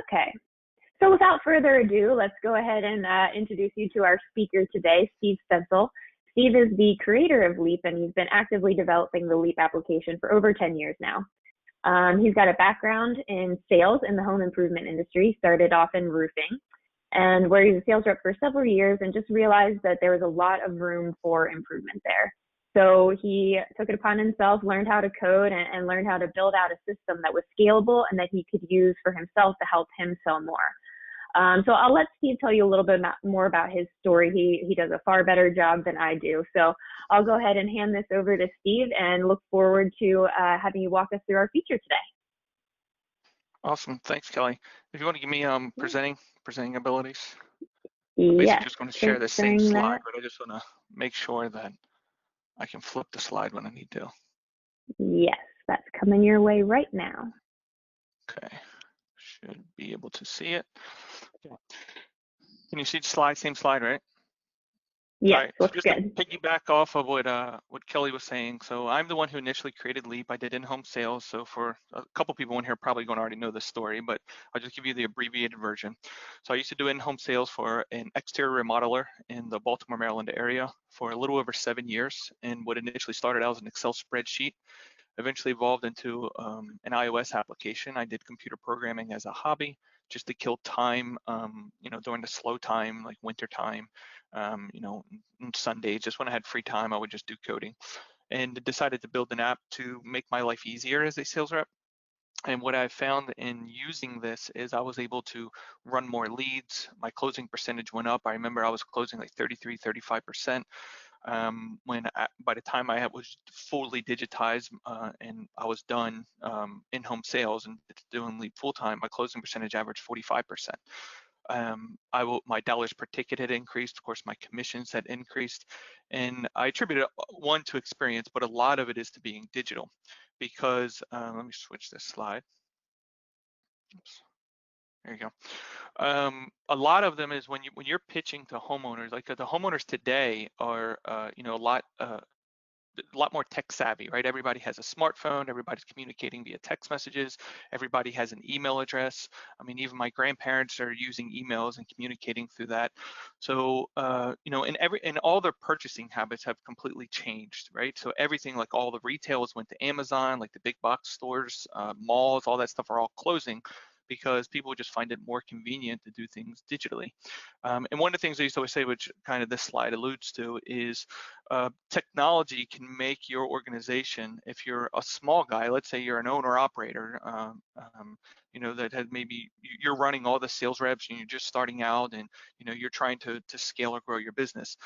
Okay. So without further ado, let's go ahead and introduce you to our speaker today, Steve Stencil. Steve is the creator of Leap, and he's been actively developing the Leap application for over 10 years now. He's got a background in sales in the home improvement industry, started off in roofing, and where he was a sales rep for several years and just realized that there was a lot of room for improvement there. So he took it upon himself, learned how to code, and learned how to build out a system that was scalable and that he could use for himself to help him sell more. So I'll let Steve tell you a little bit more about his story. He does a far better job than I do. So I'll go ahead and hand this over to Steve and look forward to having you walk us through our feature today. Awesome, thanks, Kelly. If you want to give me presenting abilities. I'm basically just going to share the same slide, but I just want to make sure that I can flip the slide when I need to. Yes, that's coming your way right now. Okay, should be able to see it. Okay. Can you see the slide? Same slide, right? Yeah, right, looks so just good. to piggyback off of what Kelly was saying, so I'm the one who initially created Leap. I did in-home sales, so for a couple people in here probably going to already know this story, but I'll just give you the abbreviated version. So I used to do in-home sales for an exterior remodeler in the Baltimore, Maryland area for a little over 7 years, and what initially started out as an Excel spreadsheet eventually evolved into an iOS application. I did computer programming as a hobby just to kill time, during the slow time, like winter time, Sundays, just when I had free time, I would just do coding, and decided to build an app to make my life easier as a sales rep. And what I found in using this is I was able to run more leads. My closing percentage went up. I remember I was closing like 33, 35%. By the time I was fully digitized and I was done in-home sales and doing Leap full-time, my closing percentage averaged 45%. My dollars per ticket had increased. Of course, my commissions had increased, and I attribute it one to experience, but a lot of it is to being digital, because let me switch this slide. Oops. There you go. A lot of them is when you're pitching to homeowners, like the homeowners today are a lot more tech savvy, right? Everybody has a smartphone, everybody's communicating via text messages, everybody has an email address. I mean, even my grandparents are using emails and communicating through that. So, and all their purchasing habits have completely changed, right? So everything, like all the retailers went to Amazon, like the big box stores, malls, all that stuff are all closing, because people just find it more convenient to do things digitally. And one of the things I used to always say, which kind of this slide alludes to, is technology can make your organization, if you're a small guy, let's say you're an owner operator, that had maybe you're running all the sales reps and you're just starting out, and you're trying to scale or grow your business.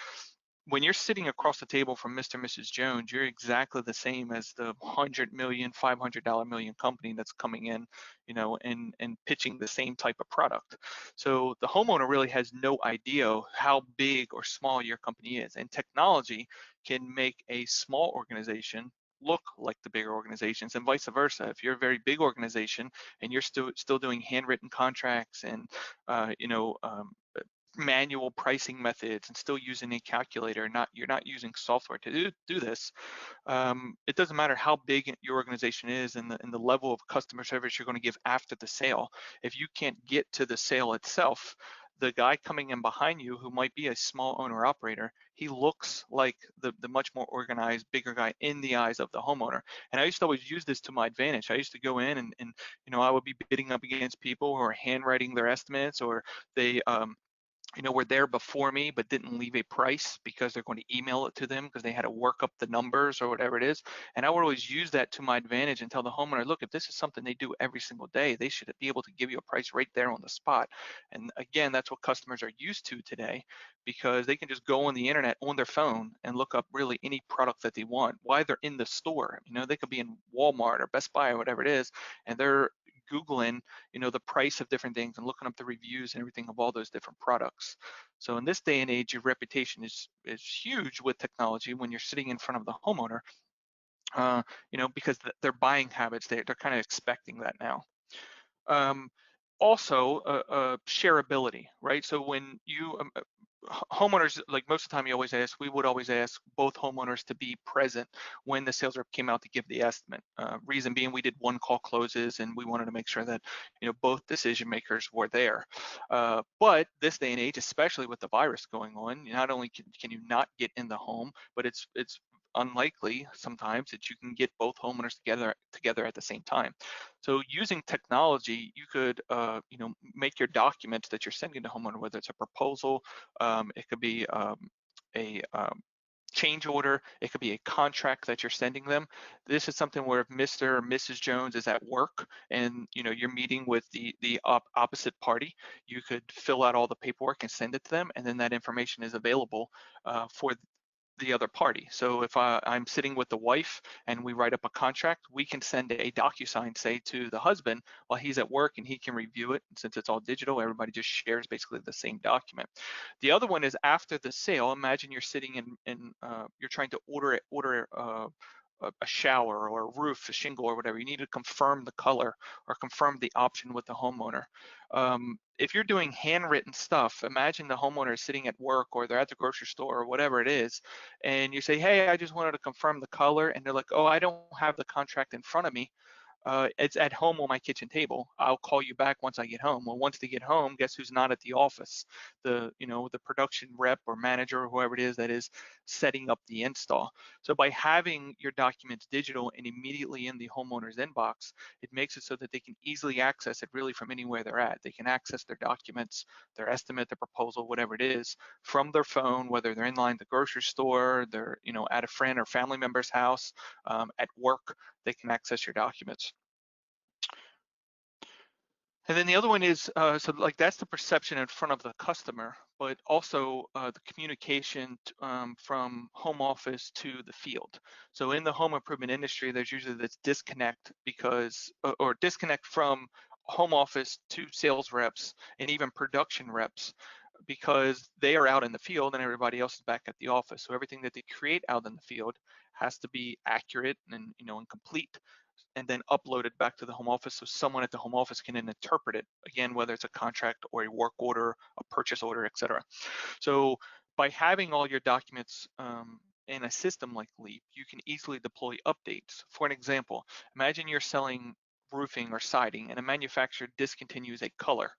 When you're sitting across the table from Mr. and Mrs. Jones, you're exactly the same as the $100 million, $500 million company that's coming in, and pitching the same type of product. So the homeowner really has no idea how big or small your company is, and technology can make a small organization look like the bigger organizations, and vice versa. If you're a very big organization and you're still doing handwritten contracts and manual pricing methods and still using a calculator, you're not using software to do this, it doesn't matter how big your organization is and the level of customer service you're going to give after the sale. If you can't get to the sale itself, the guy coming in behind you, who might be a small owner operator, he looks like the much more organized, bigger guy in the eyes of the homeowner. And I used to always use this to my advantage. I used to go in and I would be bidding up against people who are handwriting their estimates, or they were there before me but didn't leave a price because they're going to email it to them because they had to work up the numbers or whatever it is. And I would always use that to my advantage and tell the homeowner, look, if this is something they do every single day, they should be able to give you a price right there on the spot. And again, that's what customers are used to today, because they can just go on the internet on their phone and look up really any product that they want while they're in the store. They could be in Walmart or Best Buy or whatever it is, and they're Googling, the price of different things and looking up the reviews and everything of all those different products. So in this day and age, your reputation is huge with technology when you're sitting in front of the homeowner, because their buying habits, they're kind of expecting that now. Also, shareability, right? So when you homeowners, like most of the time we would always ask both homeowners to be present when the sales rep came out to give the estimate. Reason being, we did one call closes and we wanted to make sure that, both decision makers were there. But this day and age, especially with the virus going on, not only can you not get in the home, but it's unlikely sometimes that you can get both homeowners together at the same time. So using technology, you could make your documents that you're sending to homeowner, whether it's a proposal, it could be a change order, it could be a contract that you're sending them. This is something where if Mr. or Mrs. Jones is at work and you're meeting with the opposite party, you could fill out all the paperwork and send it to them, and then that information is available for the other party. So if I'm sitting with the wife and we write up a contract, we can send a DocuSign, say, to the husband while he's at work, and he can review it. And since it's all digital, everybody just shares basically the same document. The other one is after the sale. Imagine you're sitting in you're trying to order a shower or a roof, a shingle or whatever. You need to confirm the color or confirm the option with the homeowner. If you're doing handwritten stuff, imagine the homeowner is sitting at work or they're at the grocery store or whatever it is, and you say, hey, I just wanted to confirm the color, and they're like, oh, I don't have the contract in front of me. It's at home on my kitchen table. I'll call you back once I get home. Well, once they get home, guess who's not at the office? The production rep or manager or whoever it is that is setting up the install. So by having your documents digital and immediately in the homeowner's inbox, it makes it so that they can easily access it really from anywhere they're at. They can access their documents, their estimate, their proposal, whatever it is, from their phone, whether they're in line at the grocery store, they're at a friend or family member's house, at work, they can access your documents. And then the other one is, so like that's the perception in front of the customer, but also the communication from home office to the field. So in the home improvement industry, there's usually this disconnect or disconnect from home office to sales reps and even production reps, because they are out in the field and everybody else is back at the office. So everything that they create out in the field has to be accurate and and complete, and then uploaded back to the home office so someone at the home office can then interpret it, again, whether it's a contract or a work order, a purchase order, etc. So by having all your documents in a system like Leap, you can easily deploy updates. For an example, imagine you're selling roofing or siding and a manufacturer discontinues a color.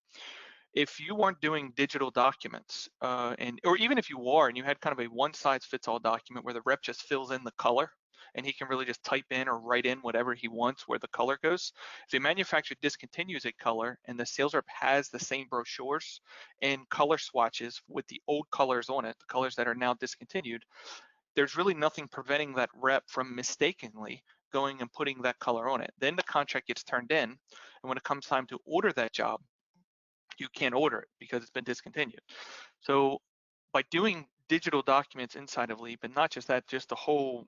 If you weren't doing digital documents, or even if you are and you had kind of a one-size-fits-all document where the rep just fills in the color and he can really just type in or write in whatever he wants where the color goes. If the manufacturer discontinues a color and the sales rep has the same brochures and color swatches with the old colors on it, the colors that are now discontinued, there's really nothing preventing that rep from mistakenly going and putting that color on it. Then the contract gets turned in, and when it comes time to order that job, you can't order it because it's been discontinued. So by doing digital documents inside of Leap, and not just that, just the whole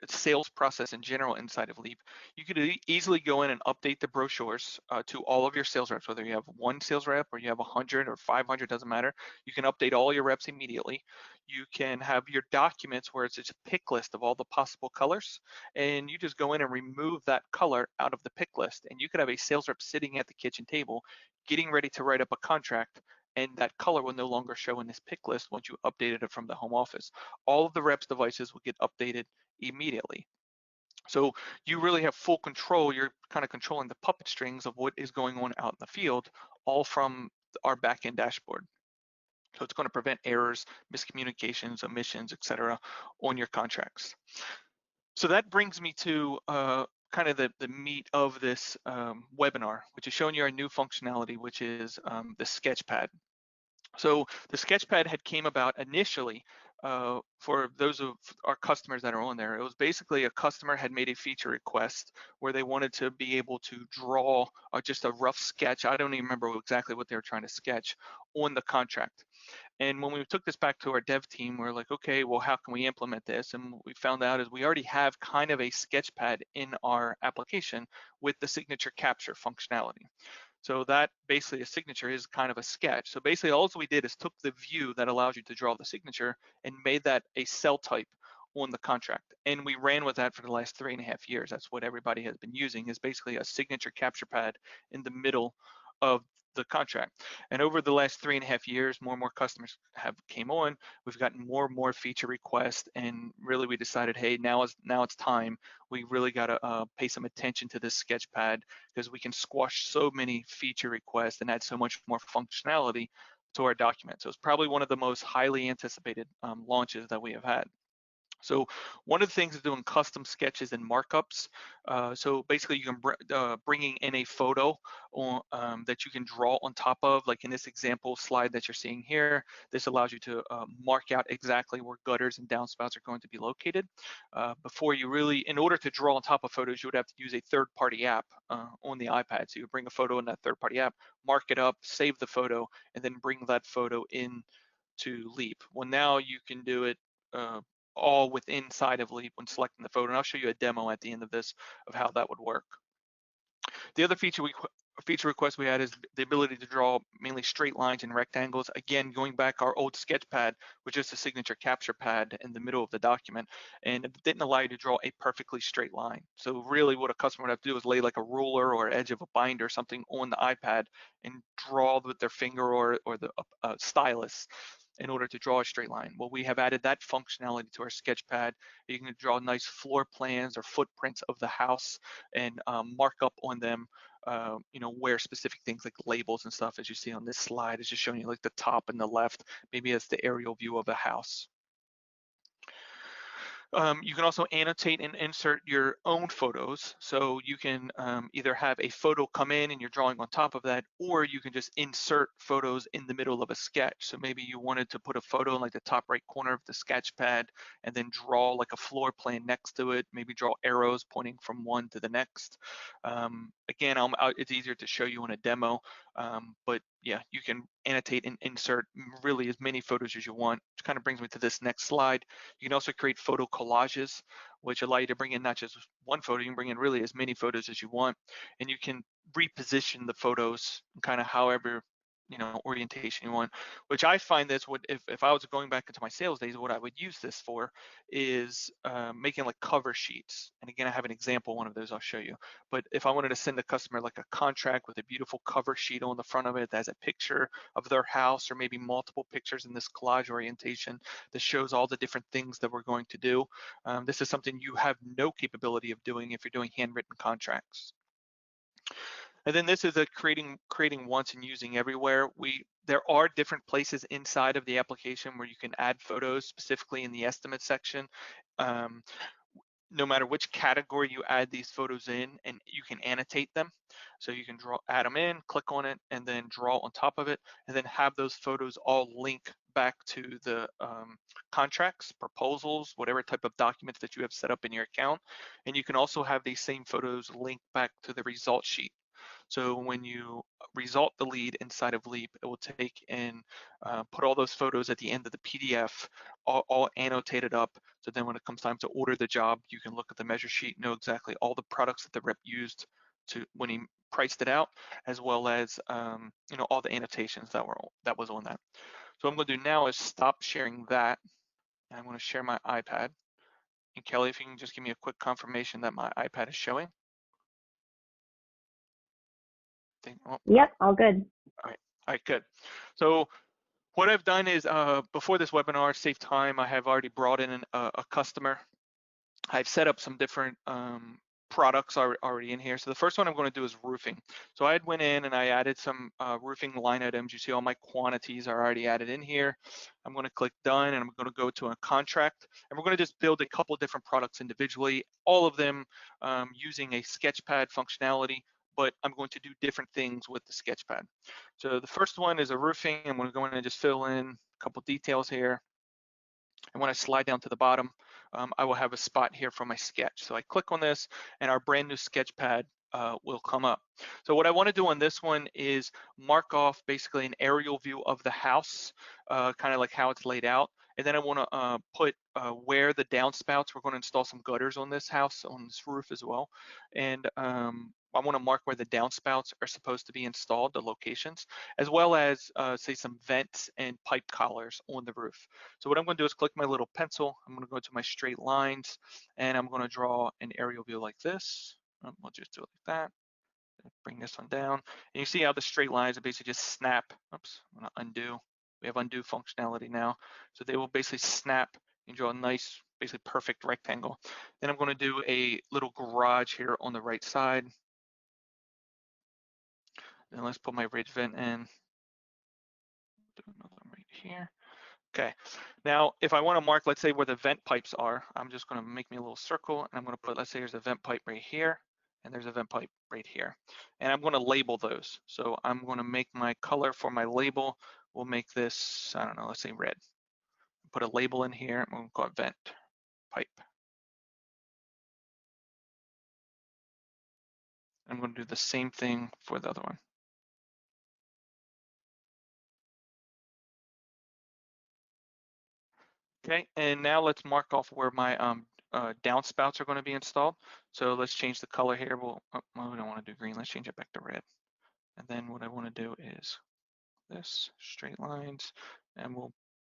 sales process in general inside of Leap, you could easily go in and update the brochures to all of your sales reps, whether you have one sales rep or you have 100 or 500, doesn't matter. You can update all your reps immediately. You can have your documents where it's just a pick list of all the possible colors, and you just go in and remove that color out of the pick list, and you could have a sales rep sitting at the kitchen table getting ready to write up a contract, and that color will no longer show in this pick list once you updated it from the home office. All of the reps' devices will get updated immediately. So you really have full control. You're kind of controlling the puppet strings of what is going on out in the field, all from our backend dashboard. So it's going to prevent errors, miscommunications, omissions, etc., on your contracts. So that brings me to kind of the meat of this webinar, which is showing you our new functionality, which is the Sketchpad. So the Sketchpad had came about initially for those of our customers that are on there. It was basically a customer had made a feature request where they wanted to be able to draw just a rough sketch. I don't even remember exactly what they were trying to sketch on the contract. And when we took this back to our dev team, we are like, okay, well, how can we implement this? And what we found out is we already have kind of a Sketchpad in our application with the signature capture functionality. So that basically a signature is kind of a sketch. So basically all we did is took the view that allows you to draw the signature and made that a cell type on the contract. And we ran with that for the last 3.5 years. That's what everybody has been using, is basically a signature capture pad in the middle of the contract. And over the last 3.5 years, more and more customers have came on. We've gotten more and more feature requests, and really we decided, hey, now it's time. We really got to pay some attention to this sketchpad, because we can squash so many feature requests and add so much more functionality to our document. So it's probably one of the most highly anticipated launches that we have had. So one of the things is doing custom sketches and markups. So basically you can bringing in a photo that you can draw on top of, like in this example slide that you're seeing here. This allows you to mark out exactly where gutters and downspouts are going to be located. Before you really, in order to draw on top of photos, you would have to use a third-party app on the iPad. So you bring a photo in that third-party app, mark it up, save the photo, and then bring that photo in to Leap. Well, now you can do it all within inside of Leap when selecting the photo. And I'll show you a demo at the end of this of how that would work. The other feature request we had is the ability to draw mainly straight lines and rectangles. Again, going back, our old sketch pad was just a signature capture pad in the middle of the document, and it didn't allow you to draw a perfectly straight line. So really what a customer would have to do is lay like a ruler or edge of a binder or something on the iPad and draw with their finger or the stylus in order to draw a straight line. Well, we have added that functionality to our sketchpad. You can draw nice floor plans or footprints of the house and mark up on them, where specific things like labels and stuff, as you see on this slide, is just showing you like the top and the left. Maybe it's the aerial view of the house. You can also annotate and insert your own photos. So you can either have a photo come in and you're drawing on top of that, or you can just insert photos in the middle of a sketch. So maybe you wanted to put a photo in like the top right corner of the sketch pad and then draw like a floor plan next to it, maybe draw arrows pointing from one to the next. Again, it's easier to show you in a demo, but yeah, you can annotate and insert really as many photos as you want, which kind of brings me to this next slide. You can also create photo collages, which allow you to bring in not just one photo, you can bring in really as many photos as you want, and you can reposition the photos kind of however orientation you want. Which I find this would, if I was going back into my sales days, what I would use this for is making like cover sheets. And again, I have an example, one of those I'll show you. But if I wanted to send a customer like a contract with a beautiful cover sheet on the front of it that has a picture of their house, or maybe multiple pictures in this collage orientation that shows all the different things that we're going to do, this is something you have no capability of doing if you're doing handwritten contracts. And then this is a creating once and using everywhere. There are different places inside of the application where you can add photos, specifically in the estimate section. No matter which category you add these photos in, and you can annotate them. So you can add them in, click on it, and then draw on top of it, and then have those photos all link back to the contracts, proposals, whatever type of documents that you have set up in your account. And you can also have these same photos link back to the result sheet. So when you result the lead inside of Leap, it will take and put all those photos at the end of the PDF, all annotated up. So then when it comes time to order the job, you can look at the measure sheet, know exactly all the products that the rep used when he priced it out, as well as all the annotations that was on that. So what I'm going to do now is stop sharing that, and I'm going to share my iPad. And Kelly, if you can just give me a quick confirmation that my iPad is showing. Yep, all good. All right, good. So what I've done is before this webinar, save time, I have already brought in a customer. I've set up some different products already in here. So the first one I'm going to do is roofing. So I went in and I added some roofing line items. You see all my quantities are already added in here. I'm going to click done, and I'm going to go to a contract, and we're going to just build a couple different products individually, all of them using a sketchpad functionality, but I'm going to do different things with the sketchpad. So the first one is a roofing. I'm going to go in and just fill in a couple details here. And when I slide down to the bottom, I will have a spot here for my sketch. So I click on this, and our brand new sketchpad will come up. So what I want to do on this one is mark off basically an aerial view of the house, kind of like how it's laid out. And then I want to put where the downspouts, we're going to install some gutters on this house, on this roof as well. And I want to mark where the downspouts are supposed to be installed, the locations, as well as say some vents and pipe collars on the roof. So what I'm going to do is click my little pencil. I'm going to go to my straight lines, and I'm going to draw an aerial view like this. We'll just do it like that. bring this one down. And you see how the straight lines are basically just snap. Oops, I'm gonna undo. We have undo functionality now. So they will basically snap and draw a nice, basically perfect rectangle. Then I'm gonna do a little garage here on the right side. And let's put my ridge vent in. Do another one right here. Okay, now if I want to mark, let's say where the vent pipes are, I'm just going to make me a little circle and I'm going to put, let's say there's a vent pipe right here and there's a vent pipe right here. And I'm going to label those. So I'm going to make my color for my label. We'll make this, I don't know, let's say red. Put a label in here. I'm going to call it vent pipe. I'm going to do the same thing for the other one. Okay, and now let's mark off where my downspouts are going to be installed. So let's change the color here. We don't want to do green. Let's change it back to red. And then what I want to do is this, straight lines, and we'll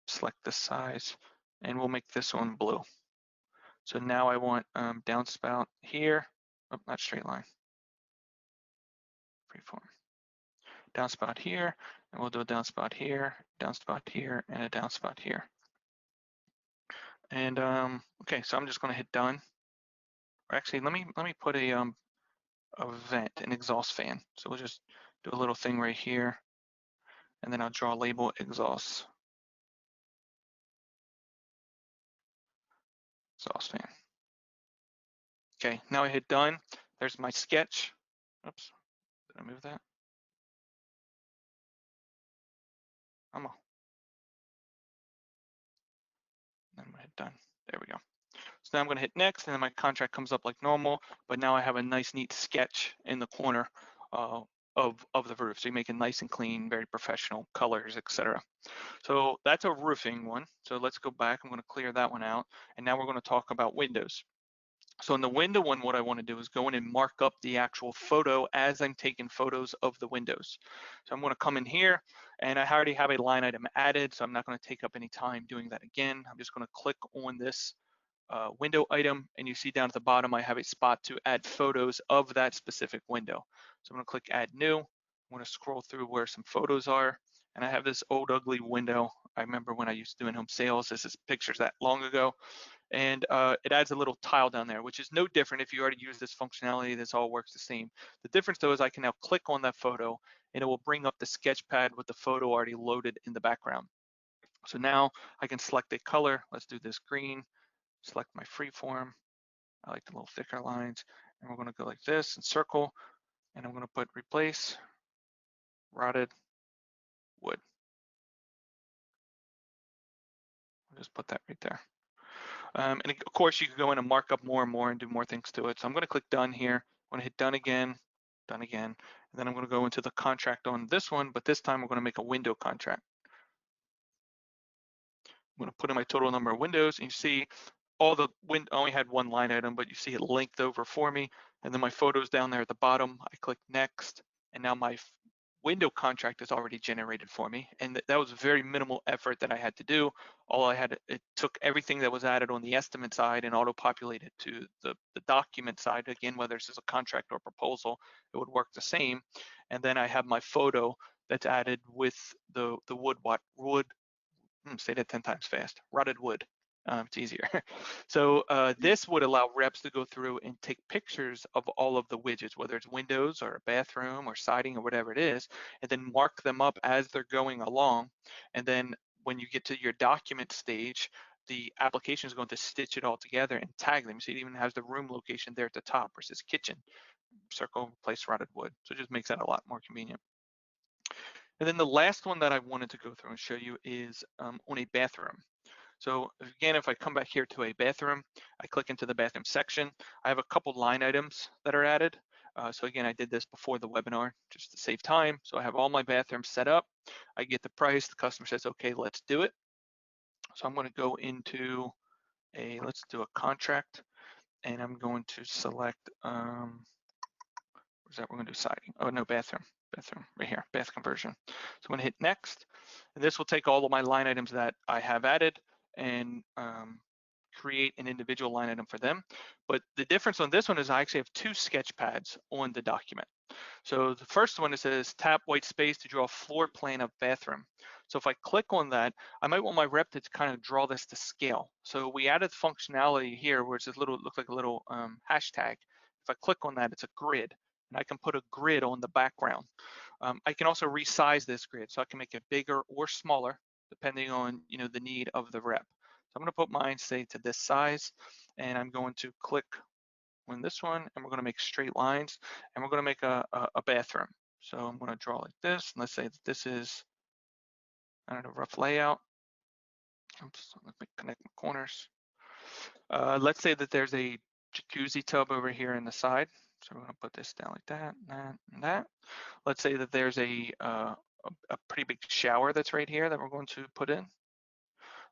select the size, and we'll make this one blue. So now I want downspout here. Oh, not straight line. Freeform. Downspout here, and we'll do a downspout here, and a downspout here. And okay, so I'm just going to hit done. Or actually, let me put a vent, an exhaust fan. So we'll just do a little thing right here, and then I'll draw a label exhaust fan. Okay, now I hit done. There's my sketch. Oops, did I move that? I'm gonna hit done. There we go. So now I'm gonna hit next, and then my contract comes up like normal, but now I have a nice, neat sketch in the corner of the roof. So you make it nice and clean, very professional, colors, etc. So that's a roofing one. So let's go back. I'm gonna clear that one out, and now we're gonna talk about windows. So in the window one, what I want to do is go in and mark up the actual photo as I'm taking photos of the windows. So I'm going to come in here, and I already have a line item added, so I'm not going to take up any time doing that again. I'm just going to click on this window item, and you see down at the bottom I have a spot to add photos of that specific window. So I'm going to click Add New. I'm going to scroll through where some photos are, and I have this old ugly window. I remember when I used to do in-home sales. This is pictures that long ago. And it adds a little tile down there, which is no different if you already use this functionality. This all works the same. The difference though is I can now click on that photo and it will bring up the sketch pad with the photo already loaded in the background. So now I can select a color. Let's do this green. Select my freeform. I like the little thicker lines. And we're going to go like this and circle. And I'm going to put replace rotted wood. I'll just put that right there. And of course, you can go in and mark up more and more and do more things to it. So I'm going to click done here. I'm going to hit done again, and then I'm going to go into the contract on this one, but this time we're going to make a window contract. I'm going to put in my total number of windows, and you see all the I only had one line item, but you see it linked over for me. And then my photos down there at the bottom, I click next, and now my window contract is already generated for me. And that was very minimal effort that I had to do. It took everything that was added on the estimate side and auto-populated to the document side. Again, whether this is a contract or proposal, it would work the same. And then I have my photo that's added with the wood, say that 10 times fast, rotted wood. It's easier. So this would allow reps to go through and take pictures of all of the widgets, whether it's windows or a bathroom or siding or whatever it is, and then mark them up as they're going along. And then when you get to your document stage, the application is going to stitch it all together and tag them. So it even has the room location there at the top versus kitchen, circle, replace rotted wood. So it just makes that a lot more convenient. And then the last one that I wanted to go through and show you is on a bathroom. So again, if I come back here to a bathroom, I click into the bathroom section. I have a couple line items that are added. So again, I did this before the webinar just to save time. So I have all my bathrooms set up. I get the price. The customer says, okay, let's do it. So I'm going to go into let's do a contract, and I'm going to select, where's that? We're going to do siding. Oh, no, bathroom right here, bath conversion. So I'm going to hit next, and this will take all of my line items that I have added and create an individual line item for them. But the difference on this one is I actually have two sketch pads on the document. So the first one, it says tap white space to draw a floor plan of bathroom. So if I click on that, I might want my rep to kind of draw this to scale. So we added functionality here where it's this little, looks like a little hashtag. If I click on that, it's a grid, and I can put a grid on the background. I can also resize this grid, so I can make it bigger or smaller depending on the need of the rep. So I'm going to put mine, say, to this size, and I'm going to click on this one, and we're going to make straight lines, and we're going to make a bathroom. So I'm going to draw like this, and let's say that this is, I don't know, rough layout. Oops, let me connect my corners. Let's say that there's a jacuzzi tub over here in the side. So we're going to put this down like that, and that. Let's say that there's a pretty big shower that's right here that we're going to put in.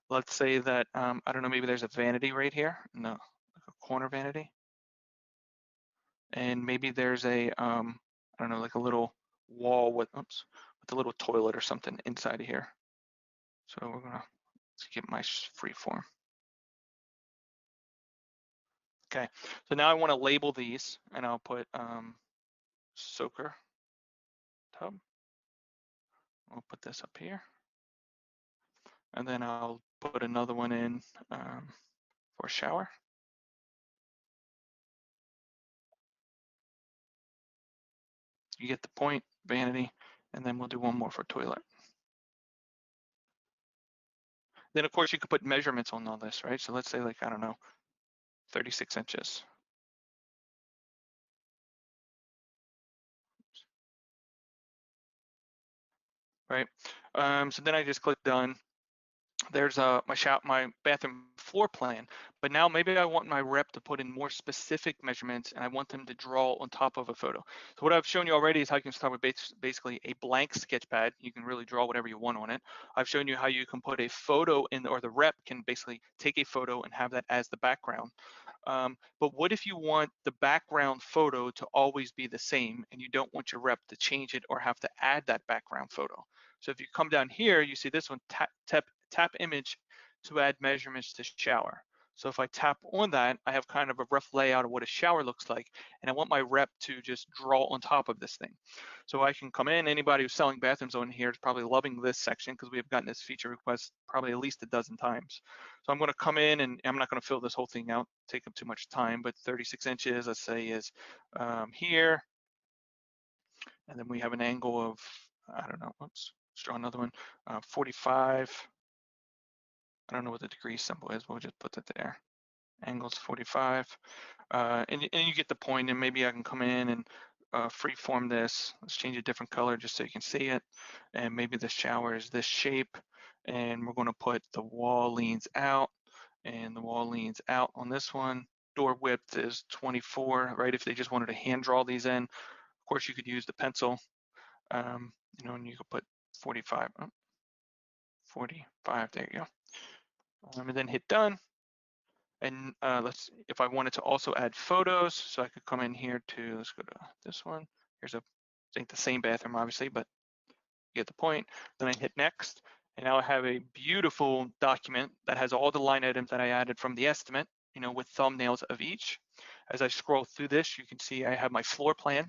Let's say that, I don't know, maybe there's a vanity right here. No, like a corner vanity. And maybe there's a, I don't know, like a little wall with a little toilet or something inside of here. So we're gonna, let's get my free form. Okay, so now I wanna label these, and I'll put soaker tub. I'll put this up here. And then I'll put another one in for shower. You get the point, vanity, and then we'll do one more for toilet. Then of course you could put measurements on all this, right? So let's say, like, I don't know, 36 inches. Right? So then I just click done. There's my bathroom floor plan, but now maybe I want my rep to put in more specific measurements, and I want them to draw on top of a photo. So what I've shown you already is how you can start with basically a blank sketch pad. You can really draw whatever you want on it. I've shown you how you can put a photo in, or the rep can basically take a photo and have that as the background. But what if you want the background photo to always be the same, and you don't want your rep to change it or have to add that background photo? So if you come down here, you see this one, tap image to add measurements to shower. So if I tap on that, I have kind of a rough layout of what a shower looks like, and I want my rep to just draw on top of this thing. So I can come in, anybody who's selling bathrooms on here is probably loving this section because we have gotten this feature request probably at least a dozen times. So I'm gonna come in, and I'm not gonna fill this whole thing out, take up too much time, but 36 inches, let's say, is here. And then we have an angle of, I don't know, oops, let's draw another one, 45. I don't know what the degree symbol is, but we'll just put that there. Angle's 45. And you get the point, and maybe I can come in and freeform this. Let's change a different color just so you can see it. And maybe the shower is this shape, and we're gonna put the wall leans out, and the wall leans out on this one. Door width is 24, right? If they just wanted to hand draw these in, of course you could use the pencil, and you could put 45, 45, there you go. And then hit done. And if I wanted to also add photos, so I could come in here to, let's go to this one. Here's it ain't the same bathroom, obviously, but you get the point. Then I hit next, and now I have a beautiful document that has all the line items that I added from the estimate, with thumbnails of each. As I scroll through this, you can see I have my floor plan,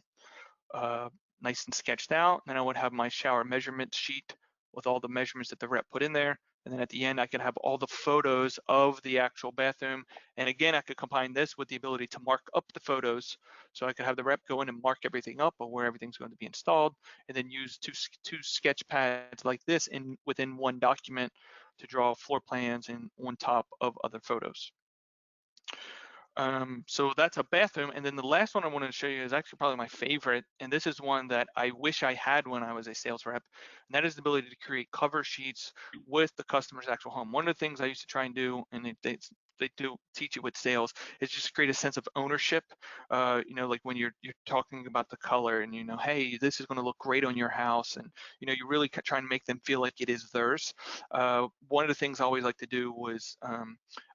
nice and sketched out. Then I would have my shower measurement sheet with all the measurements that the rep put in there. And then at the end, I could have all the photos of the actual bathroom. And again, I could combine this with the ability to mark up the photos. So I could have the rep go in and mark everything up, or where everything's going to be installed, and then use two sketch pads like this within one document to draw floor plans and on top of other photos. So that's a bathroom. And then the last one I wanted to show you is actually probably my favorite. And this is one that I wish I had when I was a sales rep. And that is the ability to create cover sheets with the customer's actual home. One of the things I used to try and do, and they do teach it with sales, is just create a sense of ownership. Like when you're talking about the color, and hey, this is going to look great on your house, and you really try and make them feel like it is theirs. One of the things I always like to do was,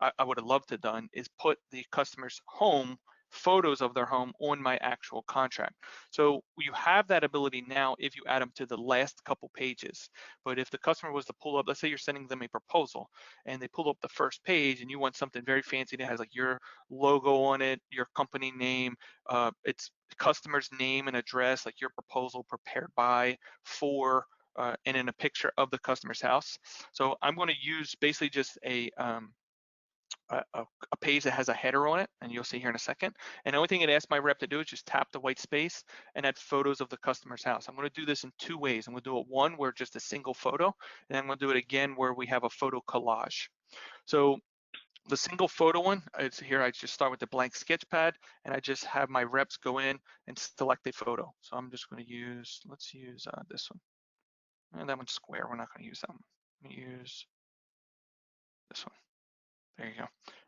I would have loved to have done, is put the customer's home photos of their home on my actual contract. So you have that ability now if you add them to the last couple pages. But if the customer was to pull up, let's say you're sending them a proposal and they pull up the first page and you want something very fancy that has like your logo on it, your company name, it's customer's name and address, like your proposal prepared by, for, and in a picture of the customer's house. So I'm going to use basically just a page that has a header on it, and you'll see here in a second. And the only thing it asks my rep to do is just tap the white space and add photos of the customer's house. I'm going to do this in two ways. I'm going to do it one where just a single photo, and I'm going to do it again where we have a photo collage. So the single photo one, it's here, I just start with the blank sketch pad, and I just have my reps go in and select a photo. So I'm just going to use, let's use this one. And that one's square, we're not going to use that one. I'm going to use this one. There you go.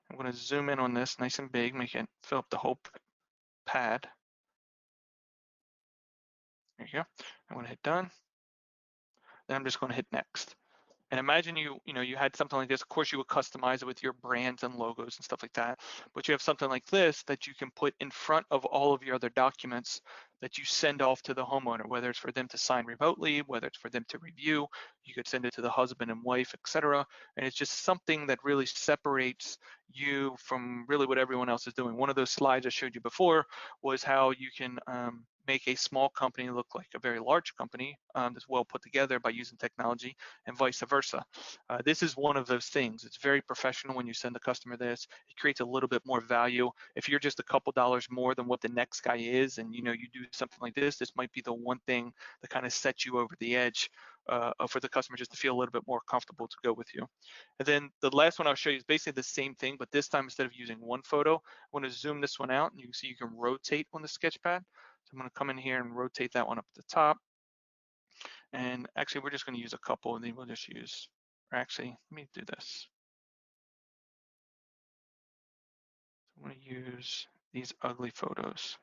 I'm going to zoom in on this nice and big, make it fill up the whole pad. There you go. I'm going to hit done. Then I'm just going to hit next. And imagine you had something like this. Of course, you would customize it with your brands and logos and stuff like that. But you have something like this that you can put in front of all of your other documents that you send off to the homeowner, whether it's for them to sign remotely, whether it's for them to review. You could send it to the husband and wife, etc. And it's just something that really separates you from really what everyone else is doing. One of those slides I showed you before was how you can make a small company look like a very large company that's well put together by using technology, and vice versa. This is one of those things. It's very professional when you send the customer this. It creates a little bit more value. If you're just a couple dollars more than what the next guy is, and you do something like this might be the one thing that kind of sets you over the edge for the customer just to feel a little bit more comfortable to go with you. And then the last one I'll show you is basically the same thing, but this time instead of using one photo, I'm going to zoom this one out, and you can see you can rotate on the sketch pad. So I'm going to come in here and rotate that one up at the top. And actually, we're just going to use a couple, and then we'll just use, or actually, let me do this. I'm going to use these ugly photos.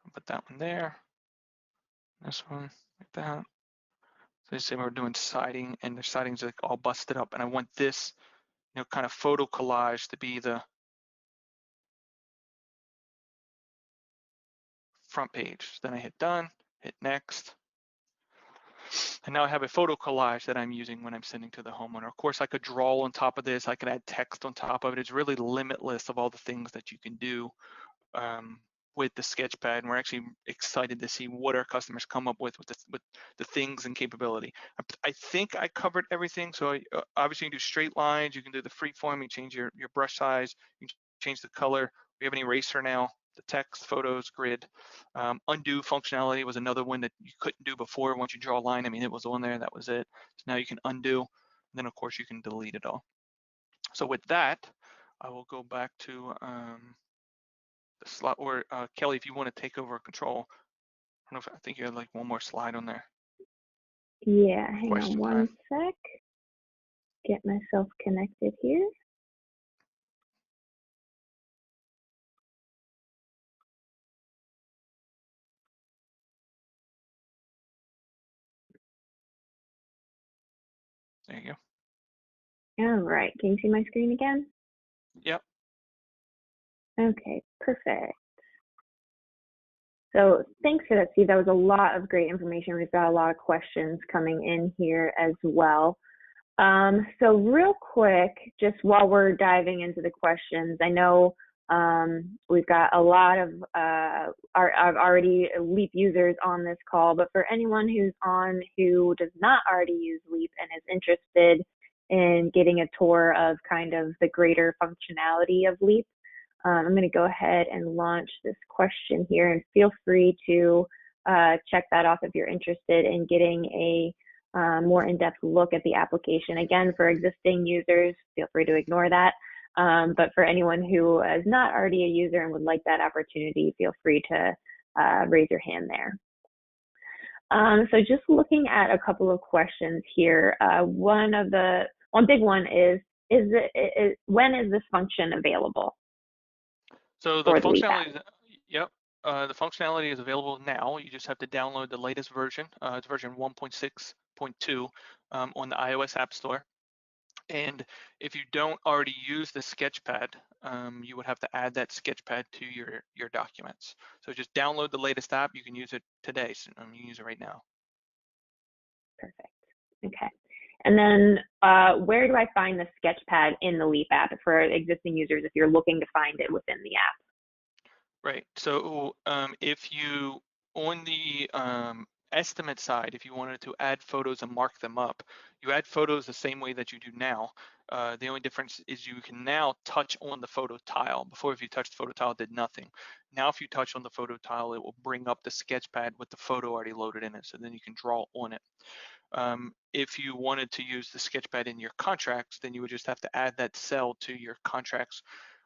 I'll put that one there, this one like that. So let's say we're doing siding, and the siding's like all busted up, and I want this, kind of photo collage to be the front page. Then I hit done, hit next. And now I have a photo collage that I'm using when I'm sending to the homeowner. Of course, I could draw on top of this. I could add text on top of it. It's really limitless of all the things that you can do with the Sketchpad. And we're actually excited to see what our customers come up with the things and capability. I think I covered everything. So obviously you can do straight lines. You can do the freeform. You change your brush size. You can change the color. We have an eraser now. The text, photos, grid. Undo functionality was another one that you couldn't do before. Once you draw a line, I mean, it was on there, that was it. So now you can undo, and then of course you can delete it all. So with that, I will go back to the slide, or Kelly, if you want to take over control. I don't know if, I think you had like one more slide on there. Yeah, hang on one sec. Get myself connected here. There you go. All right, can you see my screen again? Yep. Okay, perfect. So thanks for that, Steve. That was a lot of great information. We've got a lot of questions coming in here as well. So real quick, just while we're diving into the questions, I know we've got a lot of already Leap users on this call, but for anyone who's on who does not already use Leap and is interested in getting a tour of kind of the greater functionality of Leap, I'm going to go ahead and launch this question here, and feel free to check that off if you're interested in getting a more in-depth look at the application. Again, for existing users, feel free to ignore that. But for anyone who is not already a user and would like that opportunity, feel free to raise your hand there. So just looking at a couple of questions here, one big one is when is this function available? So the functionality, yep, the functionality is available now. You just have to download the latest version. It's version 1.6.2 on the iOS App Store. And if you don't already use the Sketchpad, you would have to add that Sketchpad to your documents. So just download the latest app. You can use it today. So, you can use it right now. Perfect. Okay. And then where do I find the Sketchpad in the Leap app for existing users if you're looking to find it within the app? Right. So if you, on the estimate side, if you wanted to add photos and mark them up, you add photos the same way that you do now. The only difference is you can now touch on the photo tile. Before, if you touched the photo tile, it did nothing. Now, if you touch on the photo tile, it will bring up the Sketchpad with the photo already loaded in it. So then you can draw on it. If you wanted to use the Sketchpad in your contracts, then you would just have to add that cell to your contracts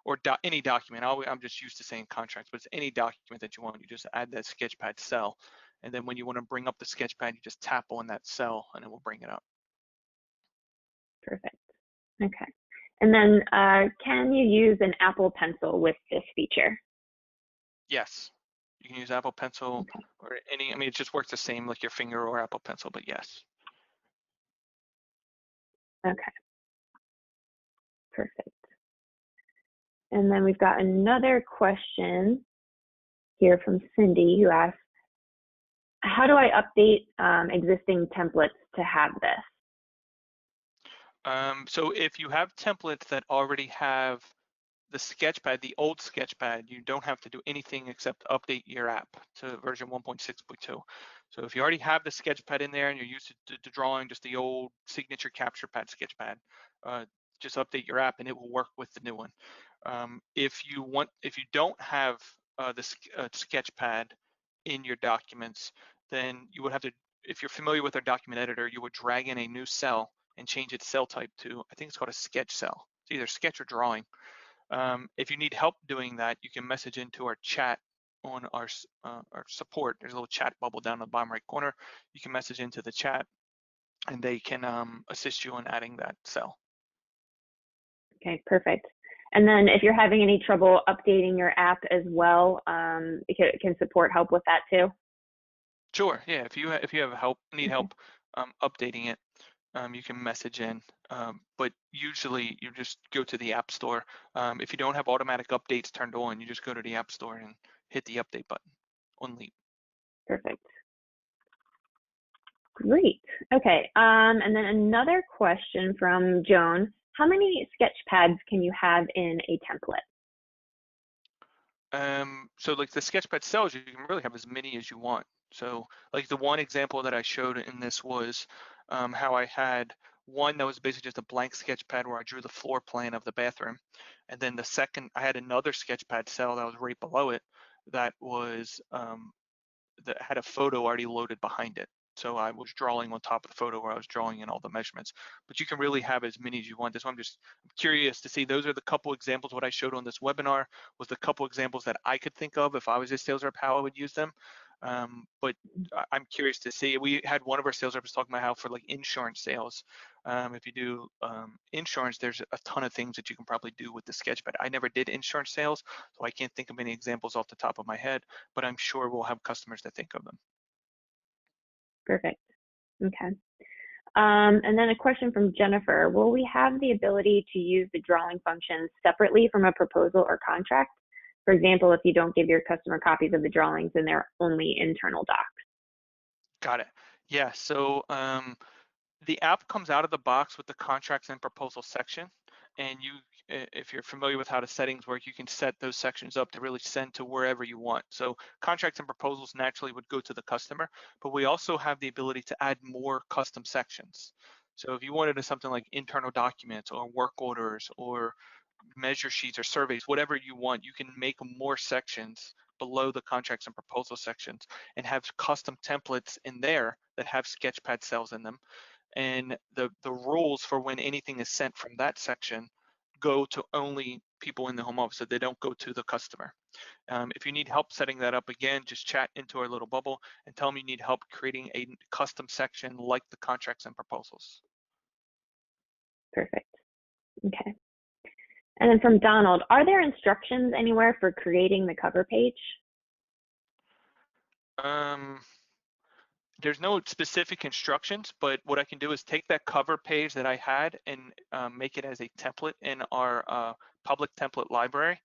or any document. I'm just used to saying contracts, but it's any document that you want. You just add that Sketchpad cell. And then when you want to bring up the Sketchpad, you just tap on that cell and it will bring it up. Perfect. Okay. And then can you use an Apple Pencil with this feature? Yes. You can use Apple Pencil Okay. or any, I mean, it just works the same like your finger or Apple Pencil, but yes. Okay. Perfect. And then we've got another question here from Cindy who asks, how do I update existing templates to have this? So if you have templates that already have the Sketchpad, the old Sketchpad, you don't have to do anything except update your app to version 1.6.2. So if you already have the Sketchpad in there and you're used to drawing just the old signature capture pad Sketchpad, just update your app and it will work with the new one. If you don't have the Sketchpad in your documents, then you would have to, if you're familiar with our document editor, you would drag in a new cell and change its cell type to, I think it's called a sketch cell. It's either sketch or drawing. If you need help doing that, you can message into our chat on our support. There's a little chat bubble down in the bottom right corner. You can message into the chat and they can assist you in adding that cell. Okay, perfect. And then if you're having any trouble updating your app as well, it can support help with that too? Sure, yeah, if you have need help updating it, you can message in, but usually you just go to the App Store. If you don't have automatic updates turned on, you just go to the App Store and hit the update button on Leap. Perfect. Great. Okay. And then another question from Joan. How many sketch pads can you have in a template? So like the Sketchpad cells, you can really have as many as you want. So like the one example that I showed in this was how I had one that was basically just a blank Sketchpad where I drew the floor plan of the bathroom. And then the second, I had another Sketchpad cell that was right below it that was that had a photo already loaded behind it. So I was drawing on top of the photo where I was drawing in all the measurements. But you can really have as many as you want. I'm just curious to see, those are the couple examples. What I showed on this webinar was the couple examples that I could think of if I was a sales rep, how I would use them. But I'm curious to see. We had one of our sales reps talking about how for like insurance sales, if you do insurance, there's a ton of things that you can probably do with the Sketchpad. I never did insurance sales, so I can't think of any examples off the top of my head, but I'm sure we'll have customers that think of them. Perfect. Okay. And then a question from Jennifer. Will we have the ability to use the drawing functions separately from a proposal or contract? For example, if you don't give your customer copies of the drawings and they're only internal docs. Got it. Yeah, so the app comes out of the box with the contracts and proposal section, and if you're familiar with how the settings work, you can set those sections up to really send to wherever you want. So contracts and proposals naturally would go to the customer, but we also have the ability to add more custom sections. So if you wanted something like internal documents or work orders or measure sheets or surveys, whatever you want, you can make more sections below the contracts and proposal sections and have custom templates in there that have Sketchpad cells in them. And the rules for when anything is sent from that section go to only people in the home office, so they don't go to the customer. If you need help setting that up, again, just chat into our little bubble and tell me you need help creating a custom section like the contracts and proposals. Perfect. Okay. And then from Donald, are there instructions anywhere for creating the cover page? there's no specific instructions, but what I can do is take that cover page that I had and make it as a template in our public template library.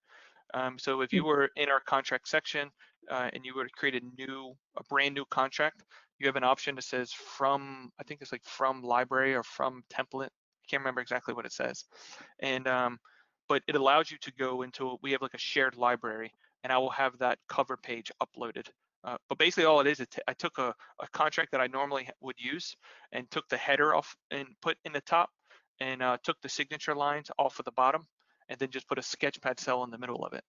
So if you were in our contract section and you were to create a brand new contract, you have an option that says from, I think it's like from library or from template. I can't remember exactly what it says. And but it allows you to go into, we have like a shared library, and I will have that cover page uploaded. But basically all it is, I took a contract that I normally would use and took the header off and put in the top, and took the signature lines off of the bottom, and then just put a sketchpad cell in the middle of it.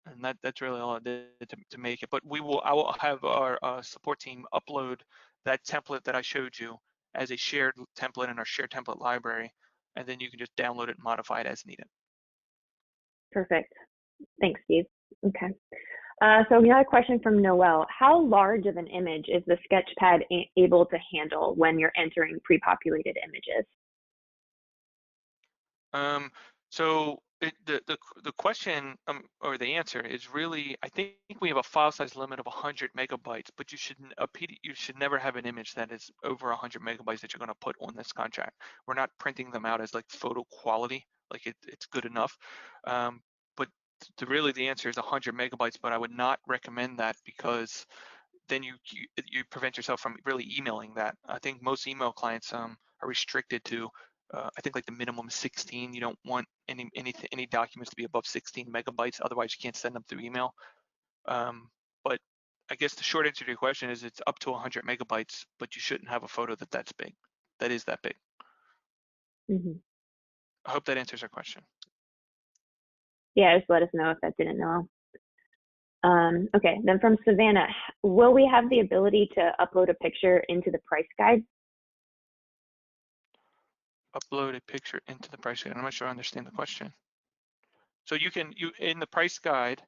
And that's really all I did to make it. But I will have our support team upload that template that I showed you as a shared template in our shared template library, and then you can just download it and modify it as needed. Perfect. Thanks, Steve. Okay. So we had a question from Noel. How large of an image is the Sketchpad able to handle when you're entering pre-populated images? So the question or the answer is really, I think we have a file size limit of 100 megabytes, but you should never have an image that is over 100 megabytes that you're going to put on this contract. We're not printing them out as like photo quality, like it's good enough. But really the answer is 100 megabytes, but I would not recommend that because then you prevent yourself from really emailing that. I think most email clients are restricted to I think like the minimum is 16. You don't want any documents to be above 16 megabytes, otherwise you can't send them through email. But I guess the short answer to your question is it's up to 100 megabytes, but you shouldn't have a photo that's big, that is that big. Mm-hmm. I hope that answers your question. Yeah, just let us know if that didn't know. Okay, then from Savannah, will we have the ability to upload a picture into the price guide? Upload a picture into the price guide. I'm not sure I understand the question. So you in the price guide,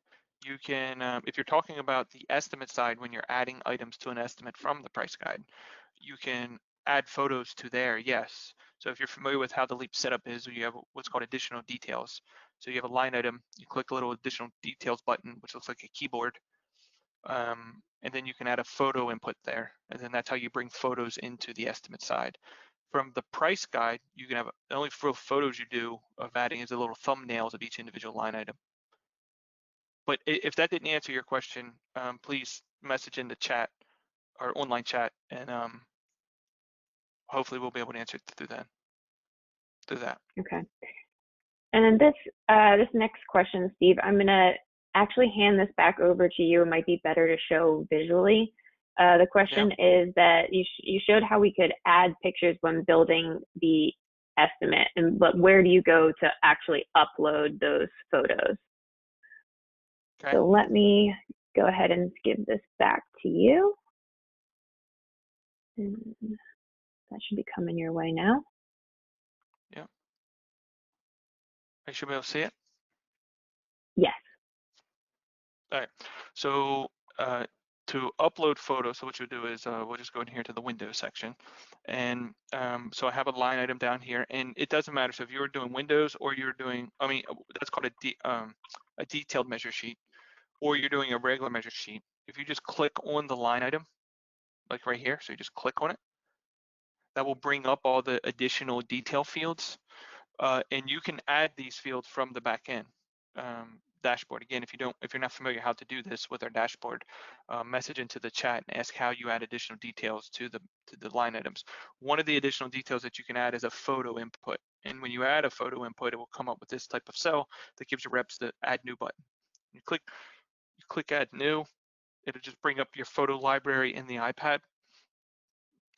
you can, if you're talking about the estimate side, when you're adding items to an estimate from the price guide, you can add photos to there, yes. So if you're familiar with how the Leap setup is, you have what's called additional details. So you have a line item, you click a little additional details button, which looks like a keyboard, and then you can add a photo input there. And then that's how you bring photos into the estimate side. From the price guide, you can have the only photos you do of adding is the little thumbnails of each individual line item. But if that didn't answer your question, please message in the chat or online chat, and hopefully we'll be able to answer it through that. Okay. And then this next question, Steve, I'm going to actually hand this back over to you. It might be better to show visually. The question is that you showed how we could add pictures when building the estimate, but where do you go to actually upload those photos? Okay. So let me go ahead and give this back to you. And that should be coming your way now. Yeah. I should be able to see it? Yes. All right. So to upload photos, so what you'll do is we'll just go in here to the Windows section. And so I have a line item down here, and it doesn't matter. So if you're doing Windows or you're doing, that's called a detailed measure sheet, or you're doing a regular measure sheet. If you just click on the line item, like right here, so you just click on it, that will bring up all the additional detail fields. And you can add these fields from the back end dashboard. Again, if you're not familiar how to do this with our dashboard, message into the chat and ask how you add additional details to the line items. One of the additional details that you can add is a photo input. And when you add a photo input, it will come up with this type of cell that gives your reps the add new button. You click add new, it'll just bring up your photo library in the iPad,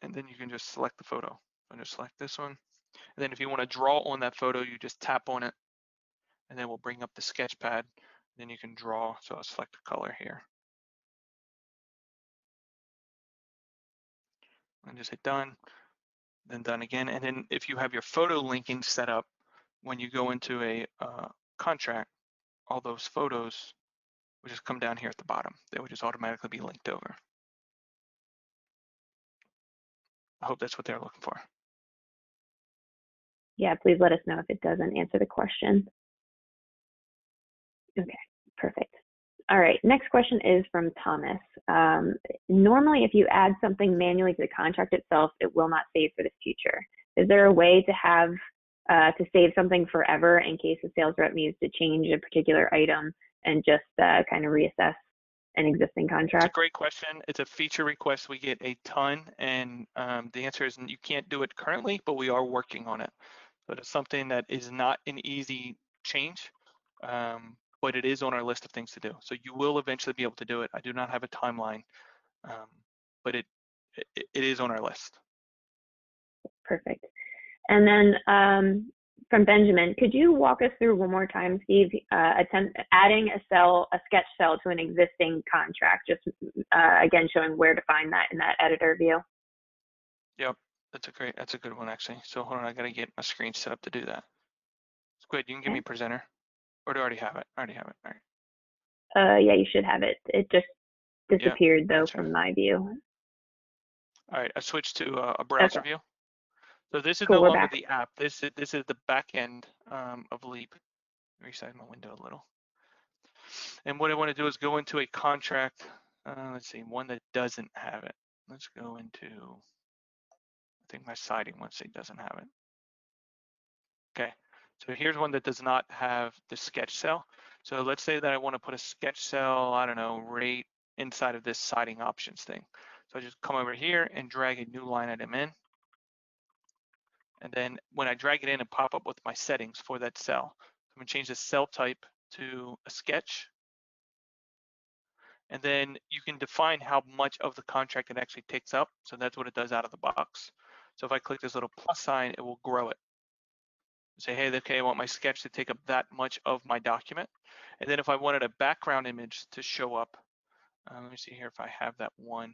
and then you can just select the photo. I'm just select this one. And then if you want to draw on that photo, you just tap on it, and then we'll bring up the sketch pad. Then you can draw. So I'll select a color here. And just hit done, then done again. And then if you have your photo linking set up, when you go into a contract, all those photos will just come down here at the bottom. They will just automatically be linked over. I hope that's what they're looking for. Yeah, please let us know if it doesn't answer the question. Okay, perfect. All right, next question is from Thomas. Normally, if you add something manually to the contract itself, it will not save for the future. Is there a way to have to save something forever in case the sales rep needs to change a particular item and just kind of reassess an existing contract? It's a great question. It's a feature request we get a ton, and the answer is you can't do it currently, but we are working on it. But it's something that is not an easy change, but it is on our list of things to do. So you will eventually be able to do it. I do not have a timeline, but it is on our list. Perfect. And then from Benjamin, could you walk us through one more time, Steve, adding a sketch cell to an existing contract, just again showing where to find that in that editor view? Yep, that's a good one actually. So hold on, I gotta get my screen set up to do that. Good, you can give me presenter, or do I already have it? I already have it. All right. Yeah, you should have it. It just disappeared though gotcha. from my view. All right, I switched to a browser view. So this is cool, no longer back. the app. This is the back end of Leap. Resize my window a little. And what I want to do is go into a contract. Let's see, one that doesn't have it. Let's go into, I think my siding one say doesn't have it. Okay, so here's one that does not have the sketch cell. So let's say that I want to put a sketch cell, I don't know, right inside of this siding options thing. So I just come over here and drag a new line item in. And then when I drag it in and pop up with my settings for that cell, I'm gonna change the cell type to a sketch. And then you can define how much of the contract it actually takes up. So that's what it does out of the box. So if I click this little plus sign, it will grow it. Say, hey, okay, I want my sketch to take up that much of my document. And then if I wanted a background image to show up, let me see here if I have that one.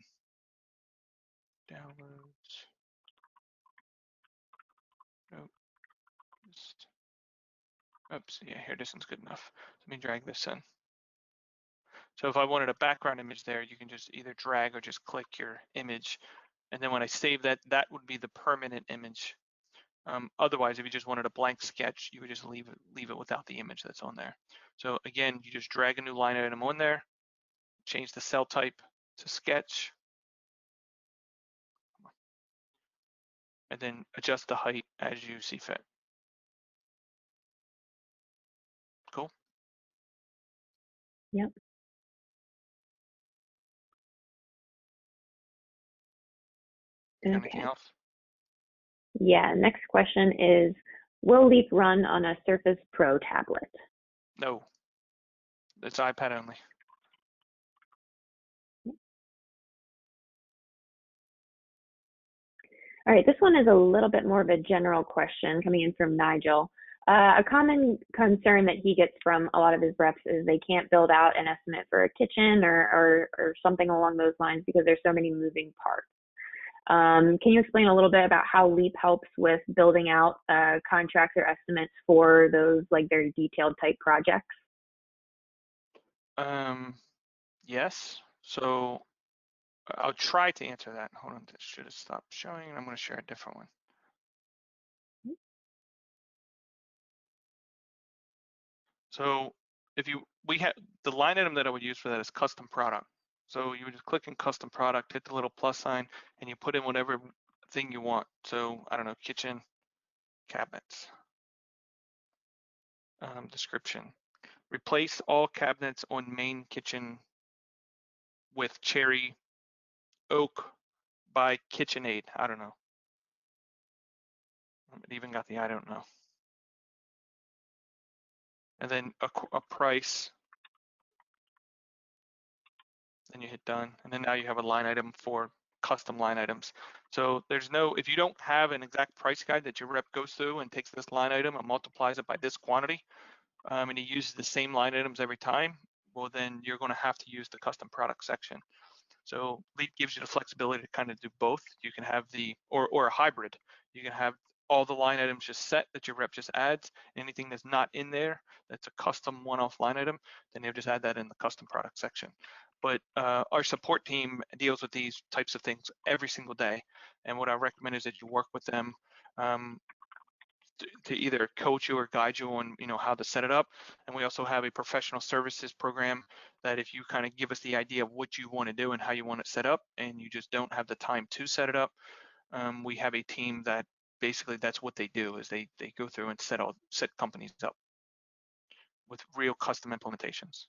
Downloads. Nope. Oops, yeah, here, this one's good enough. Let me drag this in. So if I wanted a background image there, you can just either drag or just click your image. And then when I save that, that would be the permanent image. Otherwise, if you just wanted a blank sketch, you would just leave it without the image that's on there. So again, you just drag a new line item on there, change the cell type to sketch, and then adjust the height as you see fit. Cool. Yep. Anything else? Yeah, next question is, will Leap run on a Surface Pro tablet? No, it's iPad only. All right, this one is a little bit more of a general question coming in from Nigel. A common concern that he gets from a lot of his reps is they can't build out an estimate for a kitchen or something along those lines because there's so many moving parts. Can you explain a little bit about how Leap helps with building out contracts or estimates for those like very detailed type projects? Yes. So I'll try to answer that. Hold on, this should have stopped showing. I'm going to share a different one. So if we have the line item that I would use for that is custom product. So you would just click in custom product, hit the little plus sign, and you put in whatever thing you want. So I don't know, kitchen, cabinets. Description. Replace all cabinets on main kitchen with cherry oak by KitchenAid. I don't know. It even got the I don't know. And then a price. Then you hit done. And then now you have a line item for custom line items. So there's no, if you don't have an exact price guide that your rep goes through and takes this line item and multiplies it by this quantity, and he uses the same line items every time, well, then you're going to have to use the custom product section. So Leap gives you the flexibility to kind of do both. You can have the, or a hybrid. You can have all the line items just set that your rep just adds. Anything that's not in there, that's a custom one-off line item, then you'll just add that in the custom product section. But our support team deals with these types of things every single day. And what I recommend is that you work with them to either coach you or guide you on, how to set it up. And we also have a professional services program that if you kind of give us the idea of what you want to do and how you want it set up, and you just don't have the time to set it up, we have a team that basically that's what they do, is they go through and set companies up with real custom implementations.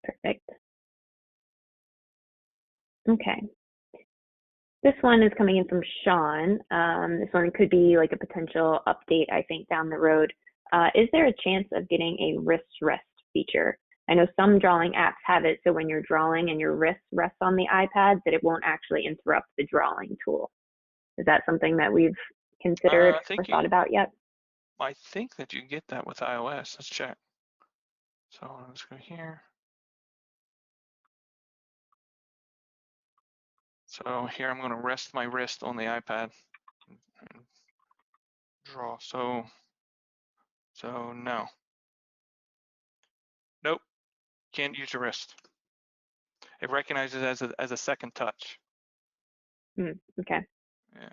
Perfect. Okay. This one is coming in from Sean. This one could be like a potential update, I think, down the road. Is there a chance of getting a wrist rest feature? I know some drawing apps have it, so when you're drawing and your wrist rests on the iPad, that it won't actually interrupt the drawing tool. Is that something that we've considered or thought about yet? I think that you get that with iOS. Let's check. So let's go here. So here I'm going to rest my wrist on the iPad and draw. So no. Nope. Can't use your wrist. It recognizes as a second touch. Okay. Yeah.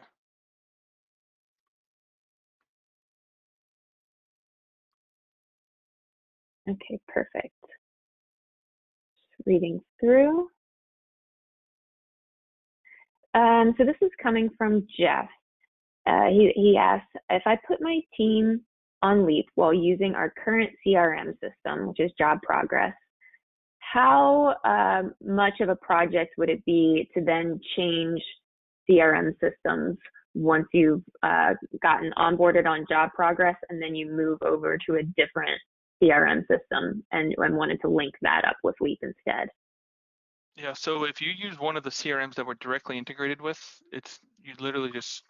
Okay, perfect. Just reading through. So this is coming from Jeff. He asks, if I put my team on Leap while using our current CRM system, which is Job Progress, how much of a project would it be to then change CRM systems once you've gotten onboarded on Job Progress and then you move over to a different CRM system and wanted to link that up with Leap instead? Yeah, so if you use one of the CRMs that we're directly integrated with, you literally just,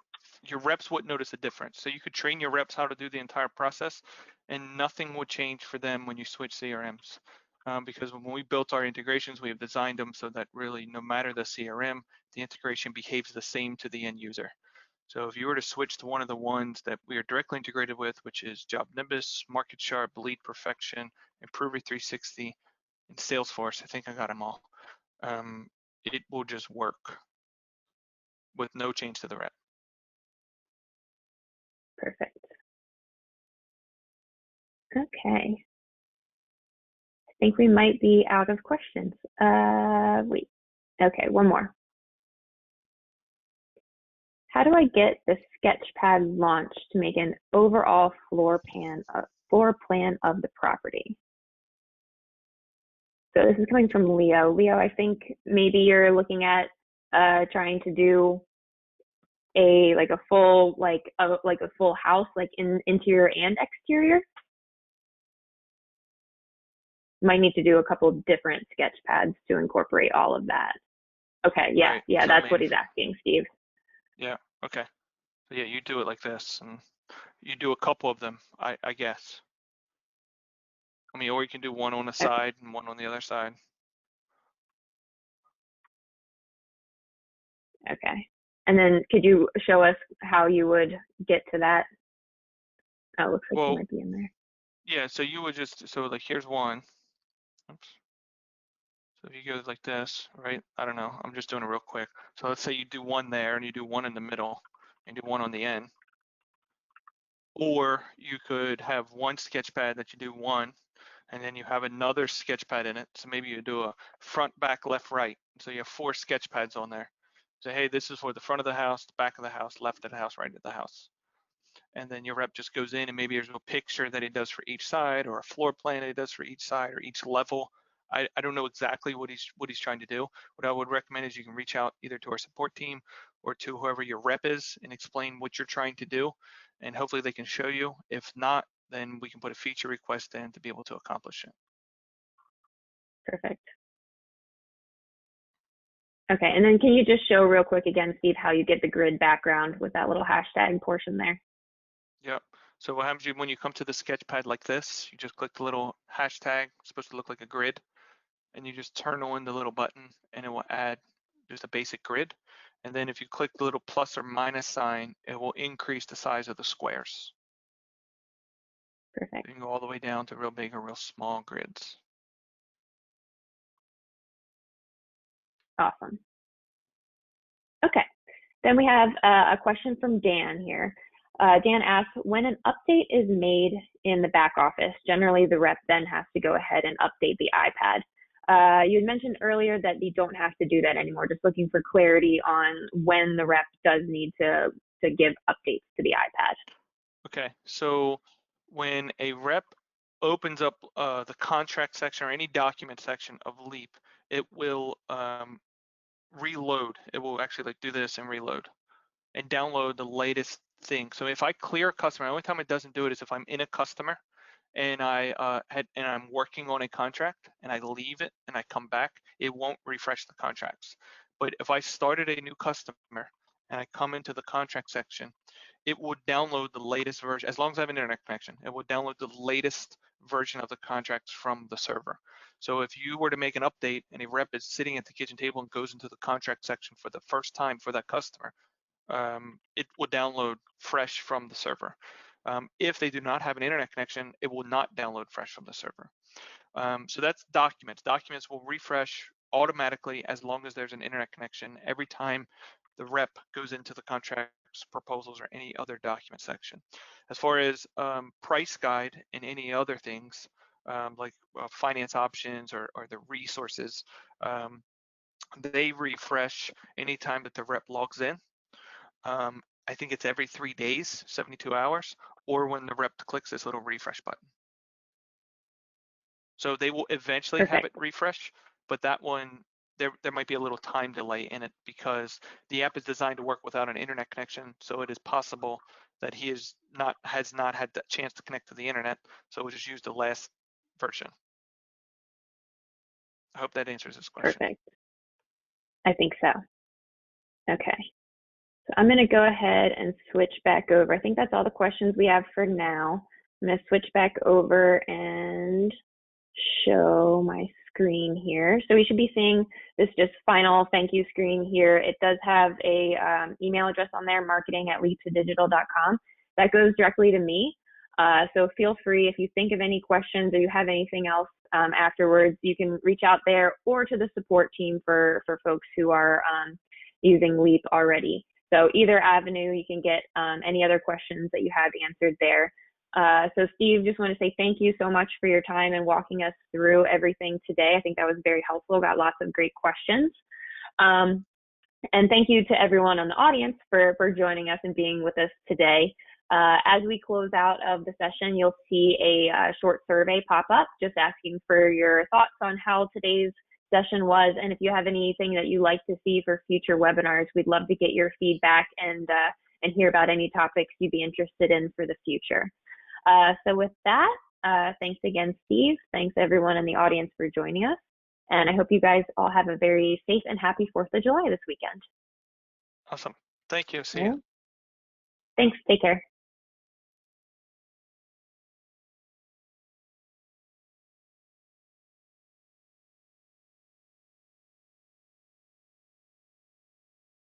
your reps wouldn't notice a difference. So you could train your reps how to do the entire process and nothing would change for them when you switch CRMs. Because when we built our integrations, we have designed them so that really no matter the CRM, the integration behaves the same to the end user. So if you were to switch to one of the ones that we are directly integrated with, which is Job Nimbus, Market Sharp, Lead Perfection, Improver 360, and Salesforce, I think I got them all. It will just work with no change to the rep. Perfect. Okay. I think we might be out of questions. Wait. Okay, one more. How do I get the Sketchpad launched to make an overall floor plan of the property? So this is coming from Leo. Leo, I think maybe you're looking at trying to do a full house, like in interior and exterior. Might need to do a couple of different sketch pads to incorporate all of that. Okay, yeah, Right. yeah, So, that's what he's asking, Steve. Yeah, okay. So yeah, you do it like this, and you do a couple of them, I guess. I mean, or you can do one on the side and one on the other side. Okay. And then could you show us how you would get to that? Oh, looks like you might be in there. Yeah, so you would so like here's one. Oops. So if you go like this, right? I don't know, I'm just doing it real quick. So let's say you do one there and you do one in the middle and do one on the end. Or you could have one sketch pad that you do one, and then you have another sketch pad in it. So maybe you do a front, back, left, right. So you have 4 sketch pads on there. So hey, this is for the front of the house, the back of the house, left of the house, right of the house. And then your rep just goes in and maybe there's a picture that he does for each side or a floor plan that he does for each side or each level. I don't know exactly what he's trying to do. What I would recommend is you can reach out either to our support team or to whoever your rep is and explain what you're trying to do. And hopefully they can show you. If not, then we can put a feature request in to be able to accomplish it. Perfect. Okay, and then can you just show real quick again, Steve, how you get the grid background with that little hashtag portion there? Yep. So what happens when you come to the sketch pad like this, you just click the little hashtag, it's supposed to look like a grid, and you just turn on the little button and it will add just a basic grid. And then if you click the little plus or minus sign, it will increase the size of the squares. Perfect. You can go all the way down to real big or real small grids. Awesome. Okay, Then we have a question from Dan here. Dan asks, when an update is made in the back office, generally the rep then has to go ahead and update the iPad. You had mentioned earlier that you don't have to do that anymore, just looking for clarity on when the rep does need to give updates to the iPad. Okay, so when a rep opens up the contract section or any document section of Leap, it will reload. It will actually do this and reload and download the latest thing. So if I clear a customer, the only time it doesn't do it is if I'm in a customer and I'm working on a contract and I leave it and I come back, it won't refresh the contracts. But if I started a new customer and I come into the contract section, it would download the latest version. As long as I have an internet connection, it would download the latest version of the contracts from the server. So if you were to make an update and a rep is sitting at the kitchen table and goes into the contract section for the first time for that customer, it will download fresh from the server. If they do not have an internet connection, it will not download fresh from the server. So that's documents. Documents will refresh automatically as long as there's an internet connection every time the rep goes into the contracts, proposals, or any other document section. As far as price guide and any other things like finance options or the resources, they refresh anytime that the rep logs in. I think it's every 3 days, 72 hours, or when the rep clicks this little refresh button. So they will eventually have it refresh, but that one, there might be a little time delay in it because the app is designed to work without an internet connection. So it is possible that he has not had the chance to connect to the internet. So we'll just use the last version. I hope that answers this question. Perfect. I think so. Okay. So I'm going to go ahead and switch back over. I think that's all the questions we have for now. I'm going to switch back over and show my screen here. So we should be seeing this just final thank you screen here. It does have a email address on there, marketing@leaptodigital.com. That goes directly to me. So feel free, if you think of any questions or you have anything else afterwards, you can reach out there or to the support team for folks who are using Leap already. So either avenue, you can get any other questions that you have answered there. So Steve, just want to say thank you so much for your time and walking us through everything today. I think that was very helpful. Got lots of great questions. And thank you to everyone on the audience for joining us and being with us today. As we close out of the session, you'll see a short survey pop up just asking for your thoughts on how today's session was. And if you have anything that you'd like to see for future webinars, we'd love to get your feedback and hear about any topics you'd be interested in for the future. So with that, thanks again, Steve. Thanks everyone in the audience for joining us. And I hope you guys all have a very safe and happy 4th of July this weekend. Awesome. Thank you. See you. Thanks. Take care.